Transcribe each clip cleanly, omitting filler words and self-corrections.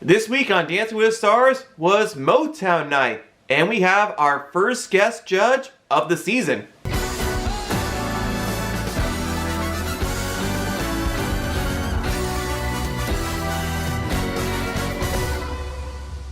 This week on Dancing with the Stars was Motown night, and we have our first guest judge of the season.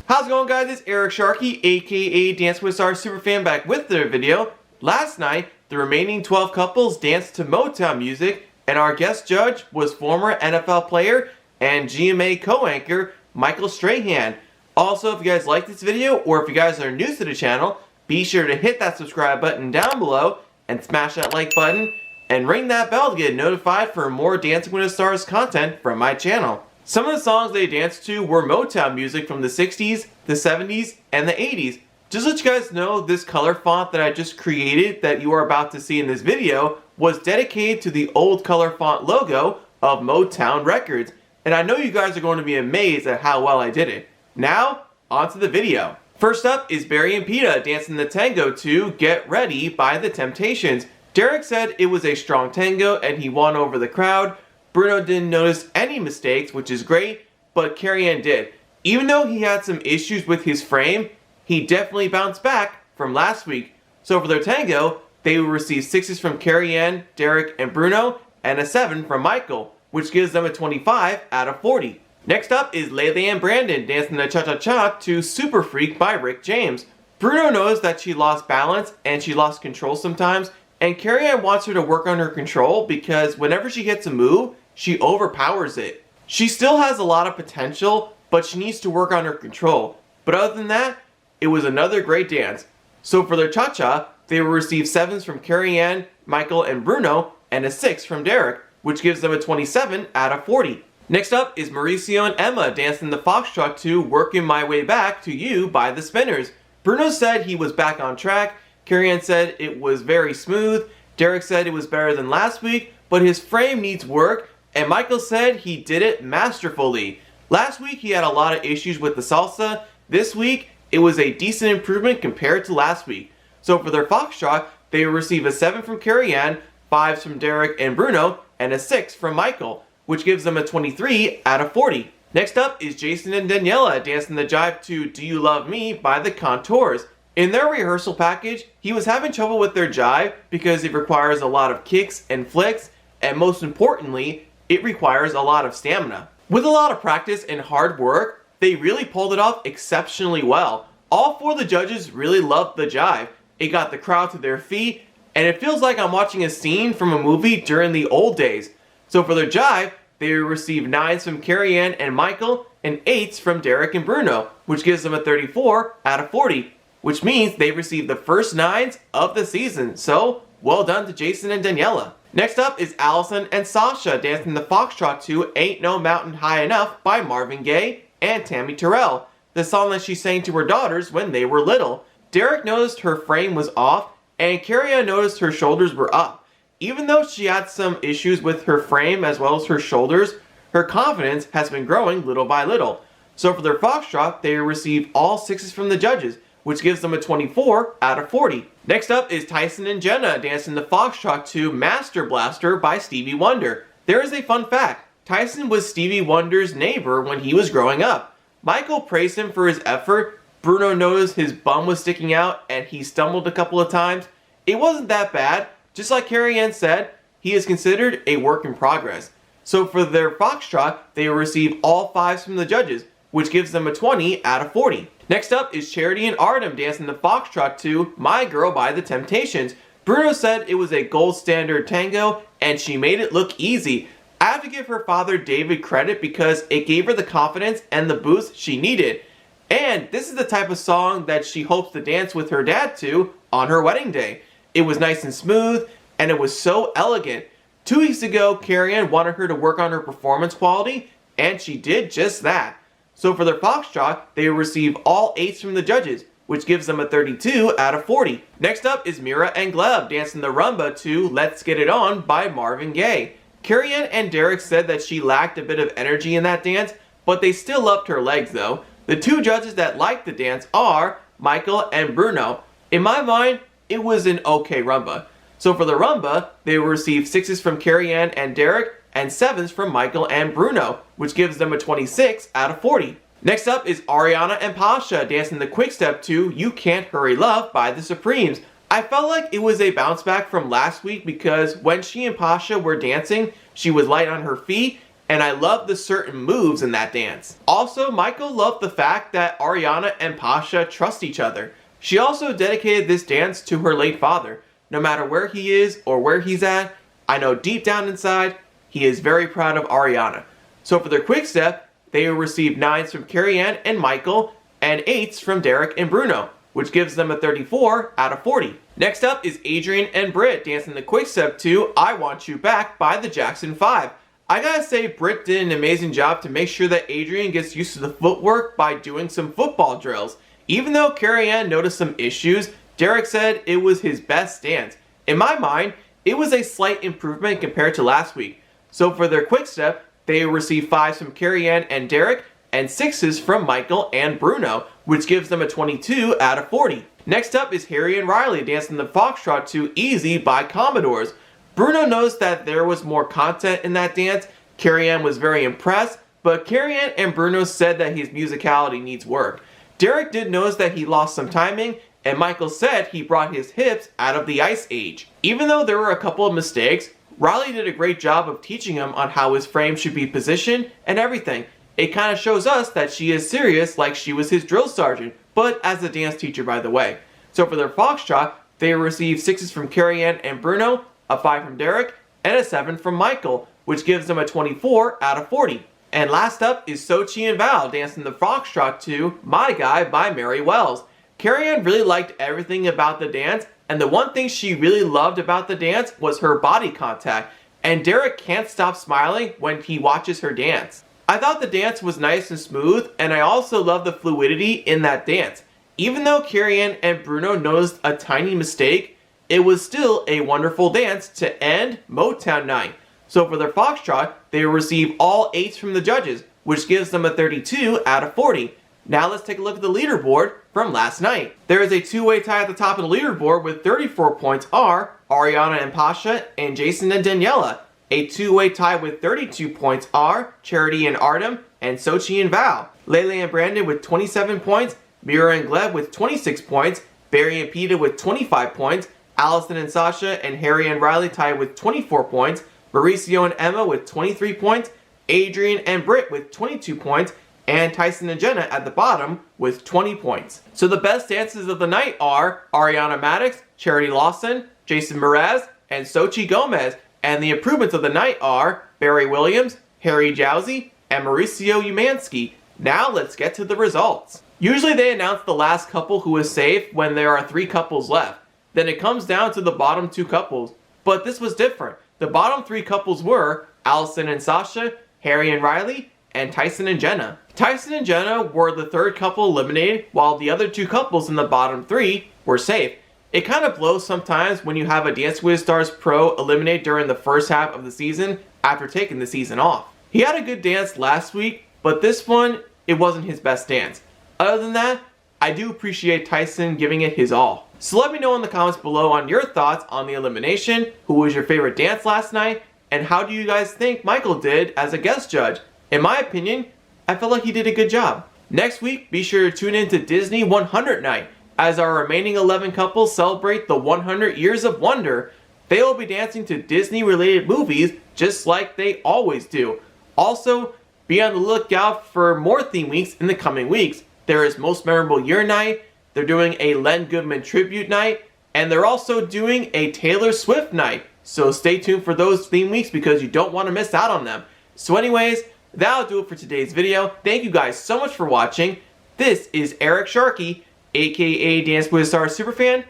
How's it going, guys? It's Eric Sharkey, aka Dancing with the Stars Superfan, back with their video. Last night, the remaining 12 couples danced to Motown music, and our guest judge was former NFL player and GMA co-anchor Michael Strahan. Also, if you guys like this video, or if you guys are new to the channel, be sure to hit that subscribe button down below and smash that like button and ring that bell to get notified for more Dancing with the Stars content from my channel. Some of the songs they danced to were Motown music from the 60s, the 70s, and the 80s. Just to let you guys know, this color font that I just created that you are about to see in this video was dedicated to the old color font logo of Motown Records. And I know you guys are going to be amazed at how well I did it. Now, on to the video. First up is Barry and Peta dancing the tango to Get Ready by The Temptations. Derek said it was a strong tango and he won over the crowd. Bruno didn't notice any mistakes, which is great, but Carrie-Anne did. Even though he had some issues with his frame, he definitely bounced back from last week. So for their tango, they will receive 6s from Carrie-Anne, Derek, and Bruno, and a 7 from Michael, which gives them a 25 out of 40. Next up is Layla and Brandon dancing the cha-cha-cha to Super Freak by Rick James. Bruno knows that she lost balance and she lost control sometimes, and Carrie-Anne wants her to work on her control because whenever she hits a move, she overpowers it. She still has a lot of potential, but she needs to work on her control. But other than that, it was another great dance. So for their cha-cha, they will receive 7s from Carrie-Anne, Michael, and Bruno, and a 6 from Derek, which gives them a 27 out of 40. Next up is Mauricio and Emma dancing the foxtrot to Working My Way Back to You by the Spinners. Bruno said he was back on track, Carrie-Anne said it was very smooth, Derek said it was better than last week, but his frame needs work, and Michael said he did it masterfully. Last week he had a lot of issues with the salsa. This week it was a decent improvement compared to last week. So for their foxtrot, they will receive a 7 from Carrie-Anne, 5s from Derek and Bruno, and a 6 from Michael, which gives them a 23 out of 40. Next up is Jason and Daniela dancing the jive to Do You Love Me by the Contours. In their rehearsal package, he was having trouble with their jive because it requires a lot of kicks and flicks, and most importantly, it requires a lot of stamina. With a lot of practice and hard work, they really pulled it off exceptionally well. All 4 of the judges really loved the jive. It got the crowd to their feet, and it feels like I'm watching a scene from a movie during the old days. So for their jive, they receive 9s from Carrie-Anne and Michael, and 8s from Derek and Bruno, which gives them a 34 out of 40, which means they received the first 9s of the season. So, well done to Jason and Daniela. Next up is Allison and Sasha dancing the foxtrot to Ain't No Mountain High Enough by Marvin Gaye and Tammy Terrell, the song that she sang to her daughters when they were little. Derek noticed her frame was off, and Carrie-Anne noticed her shoulders were up. Even though she had some issues with her frame as well as her shoulders, her confidence has been growing little by little. So for their foxtrot, they receive all 6s from the judges, which gives them a 24 out of 40. Next up is Tyson and Jenna dancing the foxtrot to Master Blaster by Stevie Wonder. There is a fun fact. Tyson was Stevie Wonder's neighbor when he was growing up. Michael praised him for his effort. Bruno noticed his bum was sticking out and he stumbled a couple of times. It wasn't that bad. Just like Carrie-Anne said, he is considered a work in progress. So for their foxtrot, they will receive all 5s from the judges, which gives them a 20 out of 40. Next up is Charity and Artem dancing the foxtrot to My Girl by The Temptations. Bruno said it was a gold standard tango and she made it look easy. I have to give her father David credit because it gave her the confidence and the boost she needed. And this is the type of song that she hopes to dance with her dad to on her wedding day. It was nice and smooth, and it was so elegant. 2 weeks ago, Carrie-Anne wanted her to work on her performance quality, and she did just that. So for their foxtrot, they will receive all 8s from the judges, which gives them a 32 out of 40. Next up is Mira and Gleb dancing the rumba to Let's Get It On by Marvin Gaye. Carrie-Anne and Derek said that she lacked a bit of energy in that dance, but they still loved her legs though. The 2 judges that liked the dance are Michael and Bruno. In my mind, it was an okay rumba. So for the rumba, they will receive 6s from Carrie-Anne and Derek, and 7s from Michael and Bruno, which gives them a 26 out of 40. Next up is Ariana and Pasha dancing the quick step to You Can't Hurry Love by the Supremes. I felt like it was a bounce back from last week because when she and Pasha were dancing, she was light on her feet, and I loved the certain moves in that dance. Also, Michael loved the fact that Ariana and Pasha trust each other. She also dedicated this dance to her late father. No matter where he is or where he's at, I know deep down inside, he is very proud of Ariana. So for their quick step, they will receive 9s from Carrie Ann and Michael, and 8s from Derek and Bruno, which gives them a 34 out of 40. Next up is Adrian and Britt dancing the quick step to I Want You Back by the Jackson 5. I gotta say, Britt did an amazing job to make sure that Adrian gets used to the footwork by doing some football drills. Even though Carrie Ann noticed some issues, Derek said it was his best dance. In my mind, it was a slight improvement compared to last week. So for their quick step, they will receive 5s from Carrie Ann and Derek, and 6s from Michael and Bruno, which gives them a 22 out of 40. Next up is Harry and Riley dancing the foxtrot to Easy by Commodores. Bruno knows that there was more content in that dance. Carrie Ann was very impressed, but Carrie Ann and Bruno said that his musicality needs work. Derek did notice that he lost some timing, and Michael said he brought his hips out of the ice age. Even though there were a couple of mistakes, Riley did a great job of teaching him on how his frame should be positioned and everything. It kind of shows us that she is serious like she was his drill sergeant, but as a dance teacher, by the way. So for their foxtrot, they received 6s from Carrie Ann and Bruno, a 5 from Derek, and a 7 from Michael, which gives them a 24 out of 40. And last up is Sochi and Val dancing the foxtrot to My Guy by Mary Wells. Carrie Ann really liked everything about the dance, and the one thing she really loved about the dance was her body contact, and Derek can't stop smiling when he watches her dance. I thought the dance was nice and smooth, and I also love the fluidity in that dance. Even though Carrie Ann and Bruno noticed a tiny mistake, it was still a wonderful dance to end Motown night. So for their foxtrot, they will receive all 8s from the judges, which gives them a 32 out of 40. Now let's take a look at the leaderboard from last night. There is a two-way tie at the top of the leaderboard with 34 points are Ariana and Pasha and Jason and Daniela. A two-way tie with 32 points are Charity and Artem and Sochi and Val. Lele and Brandon with 27 points, Mira and Gleb with 26 points, Barry and Peta with 25 points, Allison and Sasha and Harry and Riley tied with 24 points, Mauricio and Emma with 23 points, Adrian and Britt with 22 points, and Tyson and Jenna at the bottom with 20 points. So the best dances of the night are Ariana Maddox, Charity Lawson, Jason Mraz, and Sochi Gomez. And the improvements of the night are Barry Williams, Harry Jowsey, and Mauricio Umansky. Now let's get to the results. Usually they announce the last couple who is safe when there are 3 couples left. Then it comes down to the bottom 2 couples. But this was different. The bottom 3 couples were Allison and Sasha, Harry and Riley, and Tyson and Jenna. Tyson and Jenna were the 3rd couple eliminated, while the other 2 couples in the bottom 3 were safe. It kind of blows sometimes when you have a Dancing with the Stars pro eliminate during the first half of the season after taking the season off. He had a good dance last week, but this one, it wasn't his best dance. Other than that, I do appreciate Tyson giving it his all. So let me know in the comments below on your thoughts on the elimination, who was your favorite dance last night, and how do you guys think Michael did as a guest judge? In my opinion, I felt like he did a good job. Next week, be sure to tune in to Disney 100 Night as our remaining 11 couples celebrate the 100 Years of Wonder. They will be dancing to Disney-related movies just like they always do. Also, be on the lookout for more theme weeks in the coming weeks. There is Most Memorable Year Night, they're doing a Len Goodman Tribute Night, and they're also doing a Taylor Swift Night. So stay tuned for those theme weeks because you don't want to miss out on them. So anyways, that'll do it for today's video. Thank you guys so much for watching. This is Eric Sharkey, aka Dance with the Stars Superfan.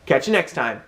Catch you next time.